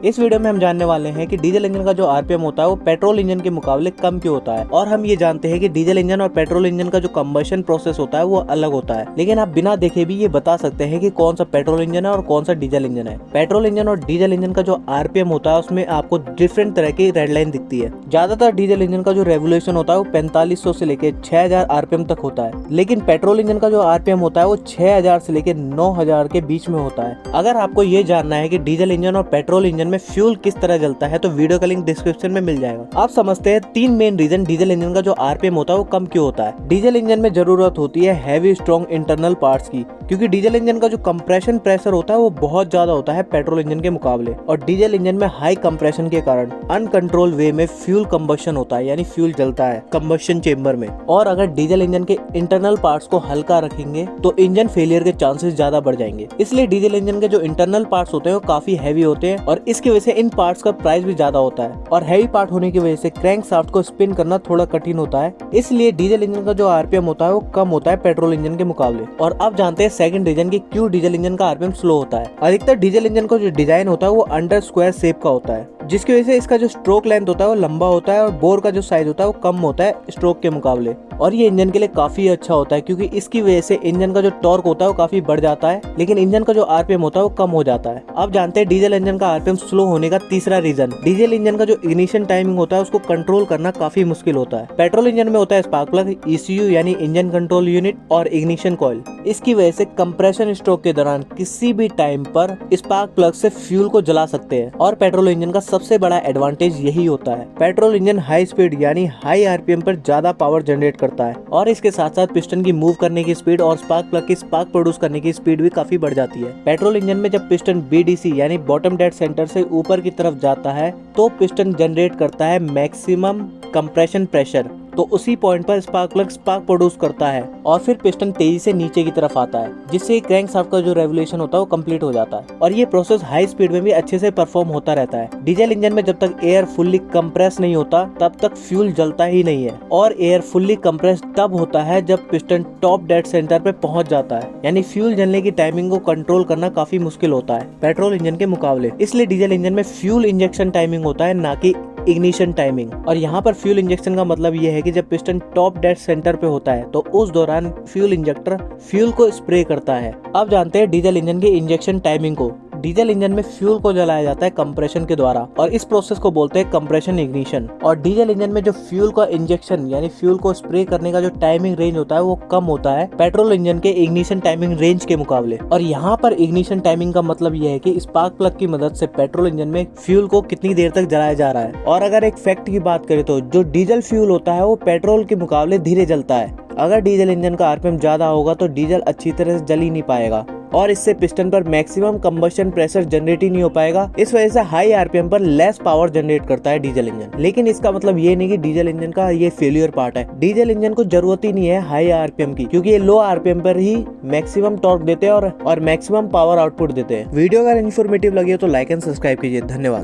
इस वीडियो में हम जानने वाले हैं कि डीजल इंजन का जो आरपीएम होता है वो पेट्रोल इंजन के मुकाबले कम क्यों होता है, और हम ये जानते हैं कि डीजल इंजन और पेट्रोल इंजन का जो कंबशन प्रोसेस होता है वो अलग होता है। लेकिन आप बिना देखे भी ये बता सकते हैं कि कौन सा पेट्रोल इंजन है और कौन सा डीजल इंजन है। पेट्रोल इंजन और डीजल इंजन का जो आरपीएम होता है उसमें आपको डिफरेंट तरह की रेड लाइन दिखती है। ज्यादातर डीजल इंजन का जो रेवोल्यूशन होता है वो 4500 से लेकर 6000 आरपीएम तक होता है, लेकिन पेट्रोल इंजन का जो आरपीएम होता है वो 6000 से लेकर 9000 के बीच में होता है। अगर आपको ये जानना है कि डीजल इंजन और पेट्रोल इंजन में फ्यूल किस तरह जलता है तो वीडियो का लिंक डिस्क्रिप्शन में मिल जाएगा। आप समझते हैं 3 मेन रीजन डीजल इंजन का जो आरपीएम होता है वो कम क्यों होता है। डीजल इंजन में जरूरत होती है हैवी स्ट्रॉन्ग इंटरनल पार्ट्स की, क्योंकि डीजल इंजन का जो कंप्रेशन प्रेशर होता है वो बहुत ज्यादा होता है पेट्रोल इंजन के मुकाबले, और डीजल इंजन में हाई कंप्रेशन के कारण अनकंट्रोल वे में फ्यूल कंबशन होता है, यानी फ्यूल जलता है कंबशन चेंबर में। और अगर डीजल इंजन के इंटरनल पार्ट्स को हल्का रखेंगे तो इंजन फेलियर के चांसेस ज्यादा बढ़ जाएंगे। इसलिए डीजल इंजन के जो इंटरनल पार्ट्स होते हैं वो काफी हैवी होते हैं, और इसकी वजह से इन पार्ट्स का प्राइस भी ज्यादा होता है, और हैवी पार्ट होने की वजह से क्रैंक शाफ्ट को स्पिन करना थोड़ा कठिन होता है। इसलिए डीजल इंजन का जो आरपीएम होता है वो कम होता है पेट्रोल इंजन के मुकाबले। और अब जानते हैं सेकंड रीजन की क्यों डीजल इंजन का आरपीएम स्लो होता है। अधिकतर डीजल इंजन का जो डिजाइन होता है वो अंडर स्क्वायर शेप का होता है, जिसकी वजह से इसका जो स्ट्रोक लेंथ होता है वो लंबा होता है, और बोर का जो साइज होता है वो कम होता है स्ट्रोक के मुकाबले। और ये इंजन के लिए काफी अच्छा होता है, क्योंकि इसकी वजह से इंजन का जो टॉर्क होता है वो काफी बढ़ जाता है, लेकिन इंजन का जो आरपीएम होता है वो कम हो जाता है। अब जानते हैं डीजल इंजन का आरपीएम स्लो होने का तीसरा रीजन। डीजल इंजन का जो इग्निशन टाइमिंग होता है उसको कंट्रोल करना काफी मुश्किल होता है। पेट्रोल इंजन में होता है स्पार्क प्लग, ईसीयू यानी इंजन कंट्रोल यूनिट, और इग्निशन कॉइल। इसकी वजह से कंप्रेशन स्ट्रोक के दौरान किसी भी टाइम पर स्पार्क प्लग से फ्यूल को जला सकते हैं, और पेट्रोल इंजन का सबसे बड़ा एडवांटेज यही होता है। पेट्रोल इंजन हाई स्पीड यानी हाई आरपीएम पर ज्यादा पावर जनरेट करता है, और इसके साथ साथ पिस्टन की मूव करने की स्पीड और स्पार्क प्लग की स्पार्क प्रोड्यूस करने की स्पीड भी काफी बढ़ जाती है। पेट्रोल इंजन में जब पिस्टन बीडीसी यानी बॉटम डेड सेंटर से ऊपर की तरफ जाता है तो पिस्टन जनरेट करता है मैक्सिमम कंप्रेशन प्रेशर, तो उसी पॉइंट पर स्पार्क प्लग स्पार्क प्रोड्यूस करता है, और फिर पिस्टन तेजी से नीचे की तरफ आता है, जिससे क्रैंक शाफ्ट का जो रेवोल्यूशन होता है वो कंप्लीट हो जाता है। और ये प्रोसेस हाई स्पीड में भी अच्छे से परफॉर्म होता रहता है। डीजल इंजन में जब तक एयर फुल्ली कंप्रेस नहीं होता तब तक फ्यूल जलता ही नहीं है, और एयर फुल्ली कंप्रेस तब होता है जब पिस्टन टॉप डेड सेंटर पे पहुंच जाता है, यानी फ्यूल जलने की टाइमिंग को कंट्रोल करना काफी मुश्किल होता है पेट्रोल इंजन के मुकाबले। इसलिए डीजल इंजन में फ्यूल इंजेक्शन टाइमिंग होता है, ना कि इग्निशन टाइमिंग। और यहाँ पर फ्यूल इंजेक्शन का मतलब ये है कि जब पिस्टन टॉप डेड सेंटर पे होता है तो उस दौरान फ्यूल इंजेक्टर फ्यूल को स्प्रे करता है। अब जानते हैं डीजल इंजन की इंजेक्शन टाइमिंग को। डीजल इंजन में फ्यूल को जलाया जाता है कंप्रेशन के द्वारा, और इस प्रोसेस को बोलते हैं कंप्रेशन इग्निशन। और डीजल इंजन में जो फ्यूल का इंजेक्शन यानी फ्यूल को स्प्रे करने का जो टाइमिंग रेंज होता है वो कम होता है पेट्रोल इंजन के इग्निशन टाइमिंग रेंज के मुकाबले। और यहाँ पर इग्निशन टाइमिंग का मतलब ये है कि स्पार्क प्लग की मदद से पेट्रोल इंजन में फ्यूल को कितनी देर तक जलाया जा रहा है। और अगर एक फैक्ट की बात करें तो जो डीजल फ्यूल होता है वो पेट्रोल के मुकाबले धीरे जलता है। अगर डीजल इंजन का आरपीएम ज्यादा होगा तो डीजल अच्छी तरह से जल ही नहीं पाएगा, और इससे पिस्टन पर मैक्सिमम कंबशन प्रेशर जनरेट ही नहीं हो पाएगा। इस वजह से हाई आरपीएम पर लेस पावर जनरेट करता है डीजल इंजन। लेकिन इसका मतलब ये नहीं कि डीजल इंजन का ये फेलियर पार्ट है। डीजल इंजन को जरूरत ही नहीं है हाई आरपीएम की, क्योंकि ये लो आरपीएम पर ही मैक्सिमम टॉर्क देते हैं और मैक्सिमम पावर आउटपुट देते हैं। वीडियो अगर इन्फॉर्मेटिव लगी हो तो लाइक एंड सब्सक्राइब कीजिए। धन्यवाद।